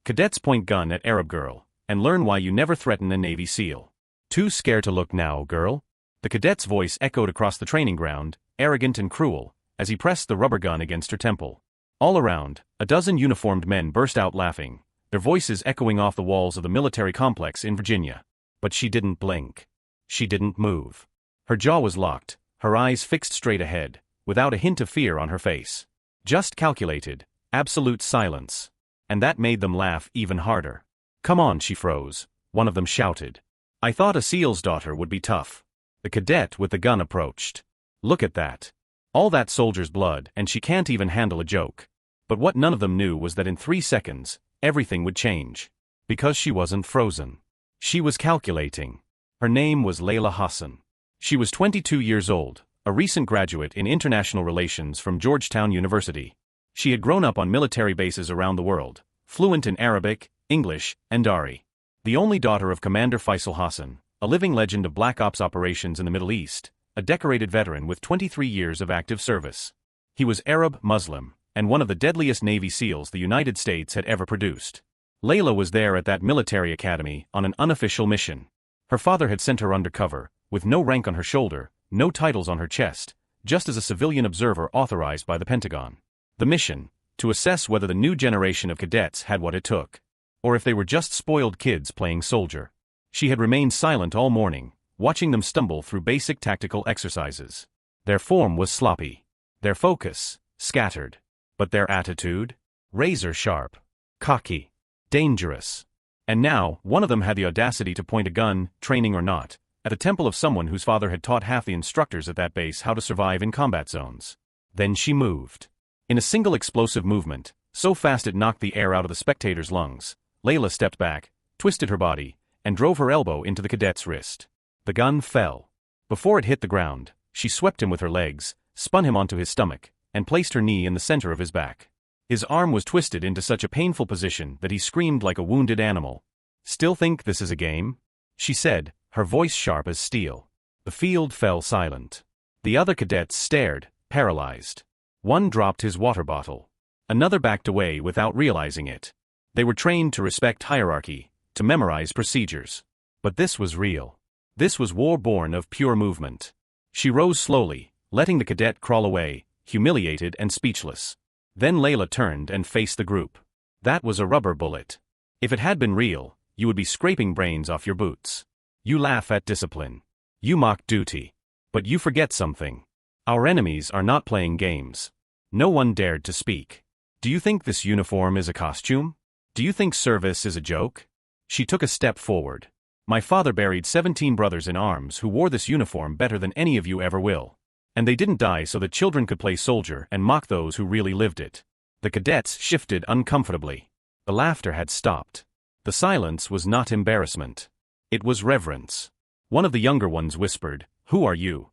Cadets point gun at Arab girl, and learn why you never threaten a Navy SEAL. Too scared to look now, girl? The cadet's voice echoed across the training ground, arrogant and cruel, as he pressed the rubber gun against her temple. All around, a dozen uniformed men burst out laughing, their voices echoing off the walls of the military complex in Virginia. But she didn't blink. She didn't move. Her jaw was locked, her eyes fixed straight ahead, without a hint of fear on her face. Just calculated, absolute silence. And that made them laugh even harder. "Come on," she froze, one of them shouted. "I thought a SEAL's daughter would be tough." The cadet with the gun approached. "Look at that. All that soldier's blood, and she can't even handle a joke." But what none of them knew was that in 3 seconds, everything would change. Because she wasn't frozen. She was calculating. Her name was Layla Hassan. She was 22 years old, a recent graduate in international relations from Georgetown University. She had grown up on military bases around the world, fluent in Arabic, English, and Dari. The only daughter of Commander Faisal Hassan, a living legend of Black Ops operations in the Middle East, a decorated veteran with 23 years of active service. He was Arab, Muslim, and one of the deadliest Navy SEALs the United States had ever produced. Layla was there at that military academy on an unofficial mission. Her father had sent her undercover, with no rank on her shoulder, no titles on her chest, just as a civilian observer authorized by the Pentagon. The mission, to assess whether the new generation of cadets had what it took, or if they were just spoiled kids playing soldier. She had remained silent all morning, watching them stumble through basic tactical exercises. Their form was sloppy. Their focus, scattered. But their attitude? Razor sharp. Cocky. Dangerous. And now, one of them had the audacity to point a gun, training or not, at the temple of someone whose father had taught half the instructors at that base how to survive in combat zones. Then she moved. In a single explosive movement, so fast it knocked the air out of the spectators' lungs, Layla stepped back, twisted her body, and drove her elbow into the cadet's wrist. The gun fell. Before it hit the ground, she swept him with her legs, spun him onto his stomach, and placed her knee in the center of his back. His arm was twisted into such a painful position that he screamed like a wounded animal. "Still think this is a game?" she said, her voice sharp as steel. The field fell silent. The other cadets stared, paralyzed. One dropped his water bottle. Another backed away without realizing it. They were trained to respect hierarchy, to memorize procedures. But this was real. This was war born of pure movement. She rose slowly, letting the cadet crawl away, humiliated and speechless. Then Layla turned and faced the group. That was a rubber bullet. If it had been real, you would be scraping brains off your boots. You laugh at discipline. You mock duty. But you forget something. Our enemies are not playing games. No one dared to speak. Do you think this uniform is a costume? Do you think service is a joke? She took a step forward. My father buried 17 brothers in arms who wore this uniform better than any of you ever will. And they didn't die so that children could play soldier and mock those who really lived it. The cadets shifted uncomfortably. The laughter had stopped. The silence was not embarrassment. It was reverence. One of the younger ones whispered, "Who are you?"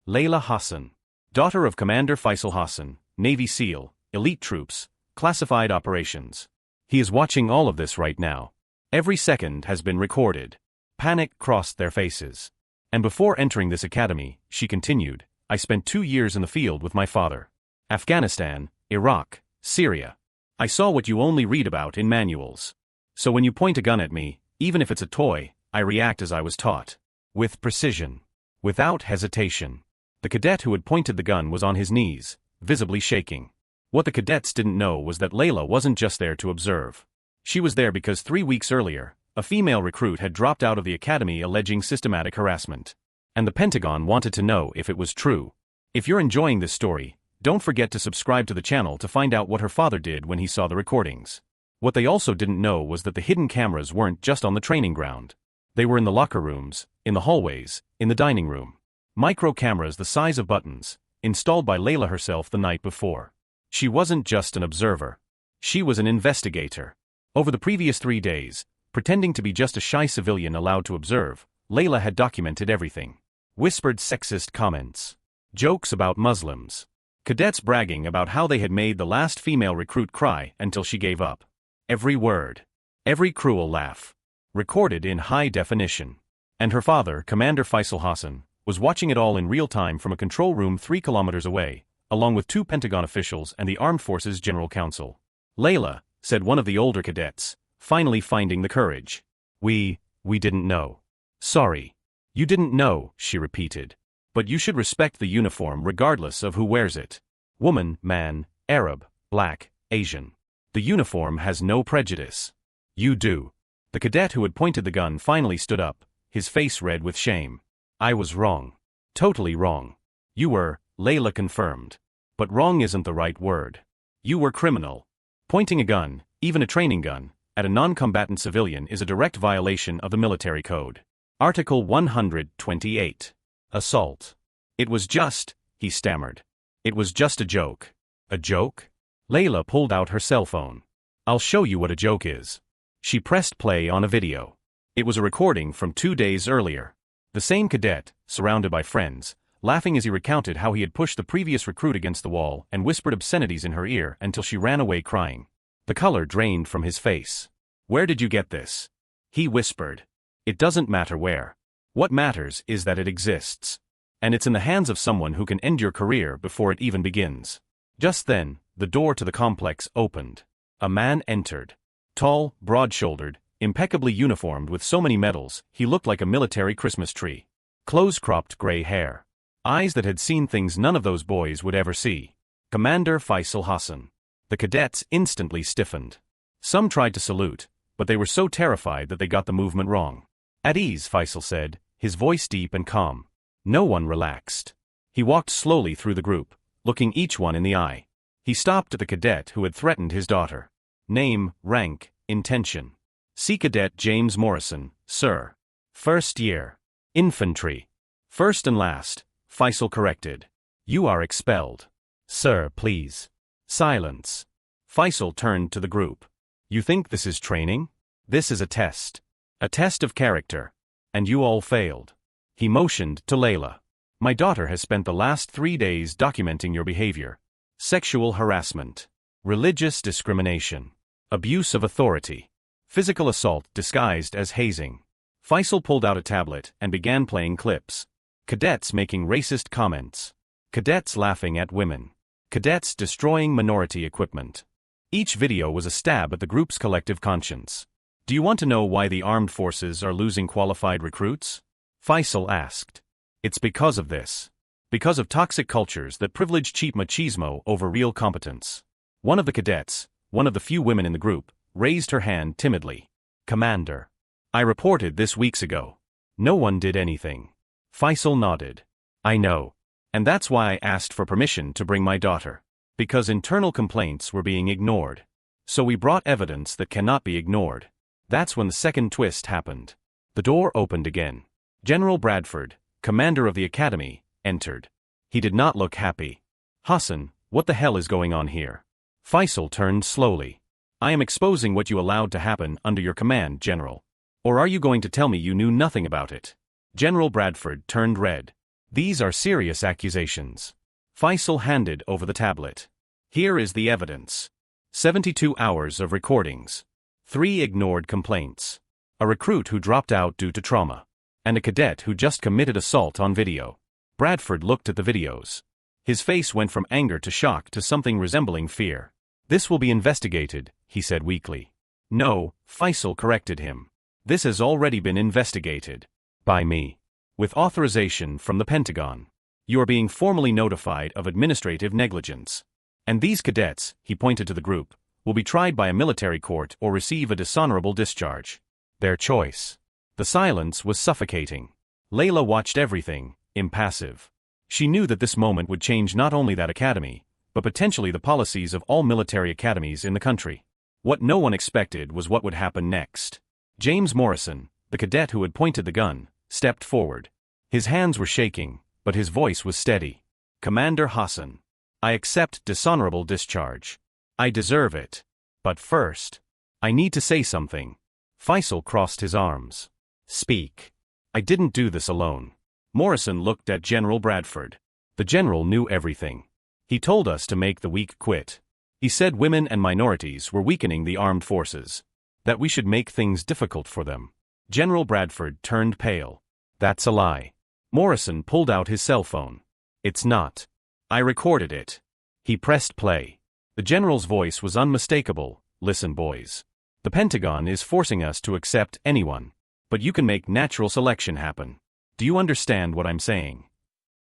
Layla Hassan. Daughter of Commander Faisal Hassan, Navy SEAL, elite troops, classified operations. He is watching all of this right now. Every second has been recorded. Panic crossed their faces. And before entering this academy, she continued, I spent 2 years in the field with my father. Afghanistan, Iraq, Syria. I saw what you only read about in manuals. So when you point a gun at me, even if it's a toy, I react as I was taught. With precision. Without hesitation. The cadet who had pointed the gun was on his knees, visibly shaking. What the cadets didn't know was that Layla wasn't just there to observe. She was there because 3 weeks earlier, a female recruit had dropped out of the academy alleging systematic harassment. And the Pentagon wanted to know if it was true. If you're enjoying this story, don't forget to subscribe to the channel to find out what her father did when he saw the recordings. What they also didn't know was that the hidden cameras weren't just on the training ground. They were in the locker rooms, in the hallways, in the dining room. Micro cameras the size of buttons, installed by Layla herself the night before. She wasn't just an observer. She was an investigator. Over the previous 3 days, pretending to be just a shy civilian allowed to observe, Layla had documented everything. Whispered sexist comments. Jokes about Muslims. Cadets bragging about how they had made the last female recruit cry until she gave up. Every word. Every cruel laugh. Recorded in high definition. And her father, Commander Faisal Hassan, was watching it all in real time from a control room 3 kilometers away, along with 2 Pentagon officials and the Armed Forces General Counsel. Layla, said one of the older cadets, finally finding the courage. We didn't know. Sorry. You didn't know, she repeated. But you should respect the uniform regardless of who wears it. Woman, man, Arab, black, Asian. The uniform has no prejudice. You do. The cadet who had pointed the gun finally stood up, his face red with shame. I was wrong. Totally wrong. You were, Layla confirmed. But wrong isn't the right word. You were criminal. Pointing a gun, even a training gun, at a non-combatant civilian is a direct violation of the military code. Article 128. Assault. It was just, he stammered. It was just a joke. A joke? Layla pulled out her cell phone. I'll show you what a joke is. She pressed play on a video. It was a recording from 2 days earlier. The same cadet, surrounded by friends, laughing as he recounted how he had pushed the previous recruit against the wall and whispered obscenities in her ear until she ran away crying. The color drained from his face. Where did you get this? He whispered. It doesn't matter where. What matters is that it exists. And it's in the hands of someone who can end your career before it even begins. Just then, the door to the complex opened. A man entered. Tall, broad-shouldered, impeccably uniformed with so many medals, he looked like a military Christmas tree. Close-cropped gray hair. Eyes that had seen things none of those boys would ever see. Commander Faisal Hassan. The cadets instantly stiffened. Some tried to salute, but they were so terrified that they got the movement wrong. At ease, Faisal said, his voice deep and calm. No one relaxed. He walked slowly through the group, looking each one in the eye. He stopped at the cadet who had threatened his daughter. Name, rank, intention. See Cadet James Morrison, sir. First year. Infantry. First and last, Faisal corrected. You are expelled. Sir, please. Silence. Faisal turned to the group. You think this is training? This is a test. A test of character. And you all failed. He motioned to Layla. My daughter has spent the last 3 days documenting your behavior. Sexual harassment. Religious discrimination. Abuse of authority. Physical assault disguised as hazing. Faisal pulled out a tablet and began playing clips. Cadets making racist comments. Cadets laughing at women. Cadets destroying minority equipment. Each video was a stab at the group's collective conscience. Do you want to know why the armed forces are losing qualified recruits? Faisal asked. It's because of this. Because of toxic cultures that privilege cheap machismo over real competence. One of the cadets, one of the few women in the group, raised her hand timidly. Commander. I reported this weeks ago. No one did anything. Faisal nodded. I know. And that's why I asked for permission to bring my daughter. Because internal complaints were being ignored. So we brought evidence that cannot be ignored. That's when the second twist happened. The door opened again. General Bradford, commander of the academy, entered. He did not look happy. Hassan, what the hell is going on here? Faisal turned slowly. I am exposing what you allowed to happen under your command, General. Or are you going to tell me you knew nothing about it? General Bradford turned red. These are serious accusations. Faisal handed over the tablet. Here is the evidence. 72 hours of recordings. 3 ignored complaints. A recruit who dropped out due to trauma. And a cadet who just committed assault on video. Bradford looked at the videos. His face went from anger to shock to something resembling fear. This will be investigated, he said weakly. No, Faisal corrected him. This has already been investigated. By me. With authorization from the Pentagon. You are being formally notified of administrative negligence. And these cadets, he pointed to the group, will be tried by a military court or receive a dishonorable discharge. Their choice. The silence was suffocating. Layla watched everything, impassive. She knew that this moment would change not only that academy, but potentially the policies of all military academies in the country. What no one expected was what would happen next. James Morrison, the cadet who had pointed the gun, stepped forward. His hands were shaking, but his voice was steady. Commander Hassan. I accept dishonorable discharge. I deserve it. But first, I need to say something. Faisal crossed his arms. Speak. I didn't do this alone. Morrison looked at General Bradford. The general knew everything. He told us to make the weak quit. He said women and minorities were weakening the armed forces. That we should make things difficult for them. General Bradford turned pale. That's a lie. Morrison pulled out his cell phone. It's not. I recorded it. He pressed play. The general's voice was unmistakable. Listen, boys. The Pentagon is forcing us to accept anyone. But you can make natural selection happen. Do you understand what I'm saying?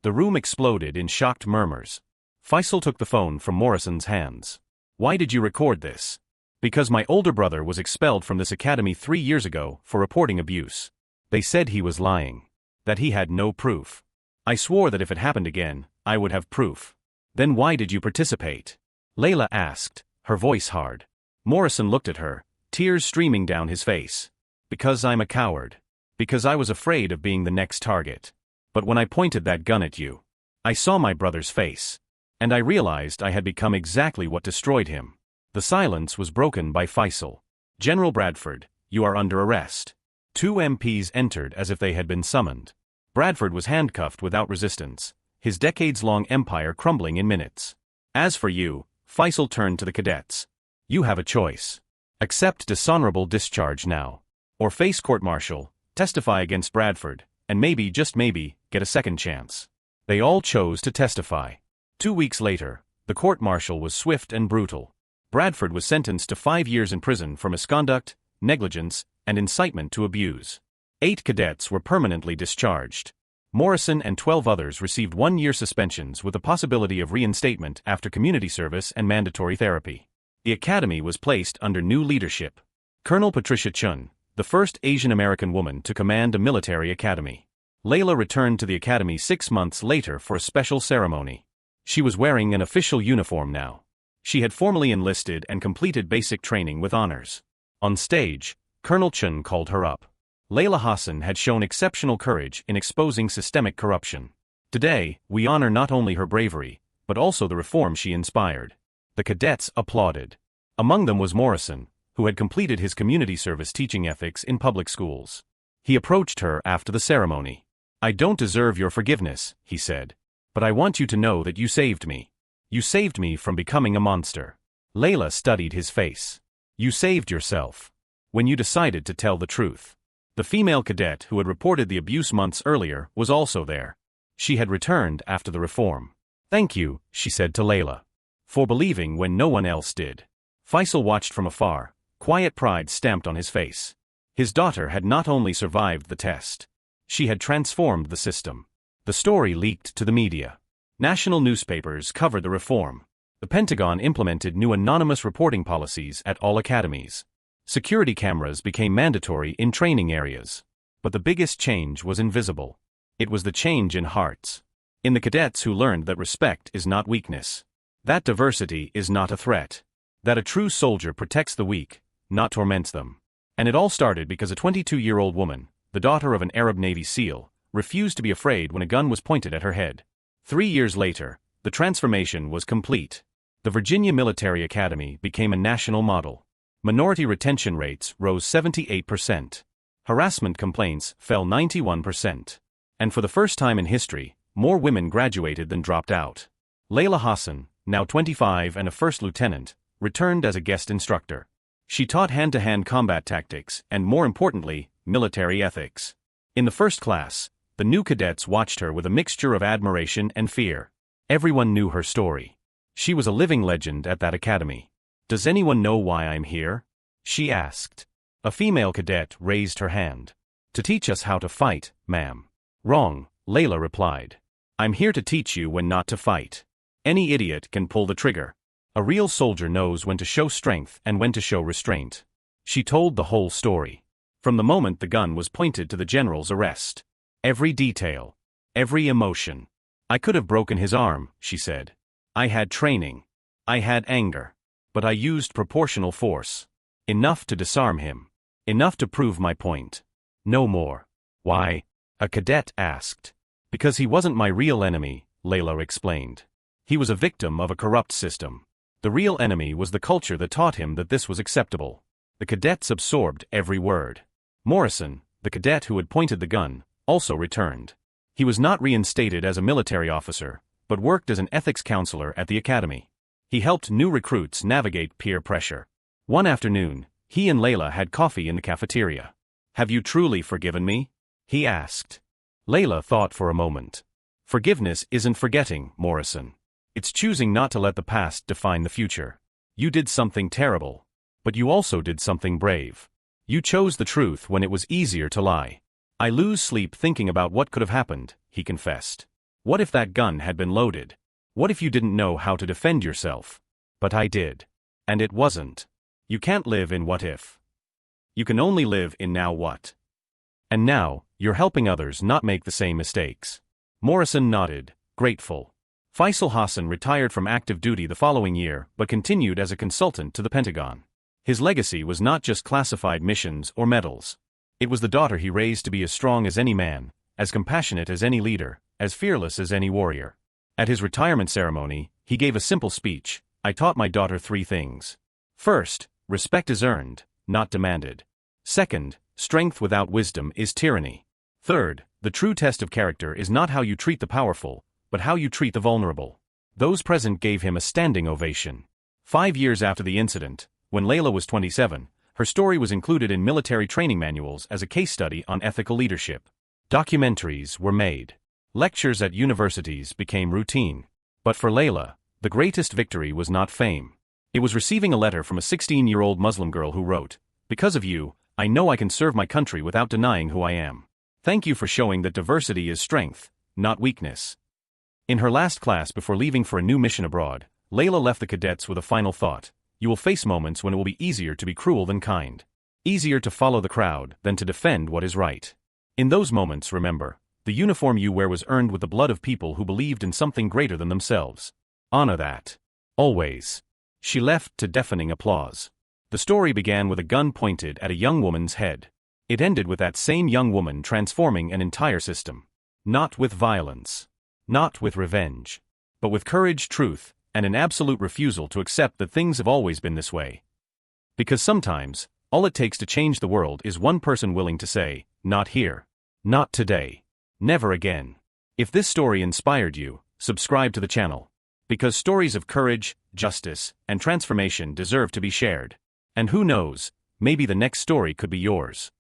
The room exploded in shocked murmurs. Faisal took the phone from Morrison's hands. Why did you record this? Because my older brother was expelled from this academy 3 years ago for reporting abuse. They said he was lying. That he had no proof. I swore that if it happened again, I would have proof. Then why did you participate? Layla asked, her voice hard. Morrison looked at her, tears streaming down his face. Because I'm a coward. Because I was afraid of being the next target. But when I pointed that gun at you, I saw my brother's face. And I realized I had become exactly what destroyed him. The silence was broken by Faisal. General Bradford, you are under arrest. 2 MPs entered as if they had been summoned. Bradford was handcuffed without resistance, his decades-long empire crumbling in minutes. As for you, Faisal turned to the cadets. You have a choice. Accept dishonorable discharge now. Or face court-martial, testify against Bradford, and maybe, just maybe, get a second chance. They all chose to testify. 2 weeks later, the court-martial was swift and brutal. Bradford was sentenced to 5 years in prison for misconduct, negligence, and incitement to abuse. 8 cadets were permanently discharged. Morrison and 12 others received 1-year suspensions with the possibility of reinstatement after community service and mandatory therapy. The academy was placed under new leadership. Colonel Patricia Chun, the first Asian American woman to command a military academy. Layla returned to the academy 6 months later for a special ceremony. She was wearing an official uniform now. She had formally enlisted and completed basic training with honors. On stage, Colonel Chun called her up. Layla Hassan had shown exceptional courage in exposing systemic corruption. Today, we honor not only her bravery, but also the reform she inspired. The cadets applauded. Among them was Morrison, who had completed his community service teaching ethics in public schools. He approached her after the ceremony. I don't deserve your forgiveness, he said. But I want you to know that you saved me. You saved me from becoming a monster. Layla studied his face. You saved yourself. When you decided to tell the truth. The female cadet who had reported the abuse months earlier was also there. She had returned after the reform. Thank you, she said to Layla. For believing when no one else did. Faisal watched from afar, quiet pride stamped on his face. His daughter had not only survived the test. She had transformed the system. The story leaked to the media. National newspapers covered the reform. The Pentagon implemented new anonymous reporting policies at all academies. Security cameras became mandatory in training areas. But the biggest change was invisible. It was the change in hearts. In the cadets who learned that respect is not weakness. That diversity is not a threat. That a true soldier protects the weak, not torments them. And it all started because a 22-year-old woman, the daughter of an Arab Navy SEAL, refused to be afraid when a gun was pointed at her head. 3 years later, the transformation was complete. The Virginia Military Academy became a national model. Minority retention rates rose 78%. Harassment complaints fell 91%. And for the first time in history, more women graduated than dropped out. Layla Hassan, now 25 and a first lieutenant, returned as a guest instructor. She taught hand-to-hand combat tactics and, more importantly, military ethics. In the first class, the new cadets watched her with a mixture of admiration and fear. Everyone knew her story. She was a living legend at that academy. Does anyone know why I'm here? She asked. A female cadet raised her hand. To teach us how to fight, ma'am. Wrong, Layla replied. I'm here to teach you when not to fight. Any idiot can pull the trigger. A real soldier knows when to show strength and when to show restraint. She told the whole story. From the moment the gun was pointed to the general's arrest. Every detail. Every emotion. I could have broken his arm, she said. I had training. I had anger. But I used proportional force. Enough to disarm him. Enough to prove my point. No more. Why? A cadet asked. Because he wasn't my real enemy, Layla explained. He was a victim of a corrupt system. The real enemy was the culture that taught him that this was acceptable. The cadets absorbed every word. Morrison, the cadet who had pointed the gun, also returned. He was not reinstated as a military officer, but worked as an ethics counselor at the academy. He helped new recruits navigate peer pressure. One afternoon, he and Layla had coffee in the cafeteria. Have you truly forgiven me? He asked. Layla thought for a moment. Forgiveness isn't forgetting, Morrison. It's choosing not to let the past define the future. You did something terrible. But you also did something brave. You chose the truth when it was easier to lie. I lose sleep thinking about what could have happened, he confessed. What if that gun had been loaded? What if you didn't know how to defend yourself? But I did. And it wasn't. You can't live in what if. You can only live in now what. And now, you're helping others not make the same mistakes. Morrison nodded, grateful. Faisal Hassan retired from active duty the following year but continued as a consultant to the Pentagon. His legacy was not just classified missions or medals. It was the daughter he raised to be as strong as any man, as compassionate as any leader, as fearless as any warrior. At his retirement ceremony, he gave a simple speech. I taught my daughter 3 things. First, respect is earned, not demanded. Second, strength without wisdom is tyranny. Third, the true test of character is not how you treat the powerful, but how you treat the vulnerable. Those present gave him a standing ovation. 5 years after the incident, when Layla was 27, her story was included in military training manuals as a case study on ethical leadership. Documentaries were made. Lectures at universities became routine. But for Layla, the greatest victory was not fame. It was receiving a letter from a 16-year-old Muslim girl who wrote, "Because of you, I know I can serve my country without denying who I am. Thank you for showing that diversity is strength, not weakness." In her last class before leaving for a new mission abroad, Layla left the cadets with a final thought. You will face moments when it will be easier to be cruel than kind. Easier to follow the crowd than to defend what is right. In those moments, remember, the uniform you wear was earned with the blood of people who believed in something greater than themselves. Honor that. Always. She left to deafening applause. The story began with a gun pointed at a young woman's head. It ended with that same young woman transforming an entire system. Not with violence. Not with revenge. But with courage, truth, and an absolute refusal to accept that things have always been this way. Because sometimes, all it takes to change the world is one person willing to say, not here. Not today. Never again. If this story inspired you, subscribe to the channel. Because stories of courage, justice, and transformation deserve to be shared. And who knows, maybe the next story could be yours.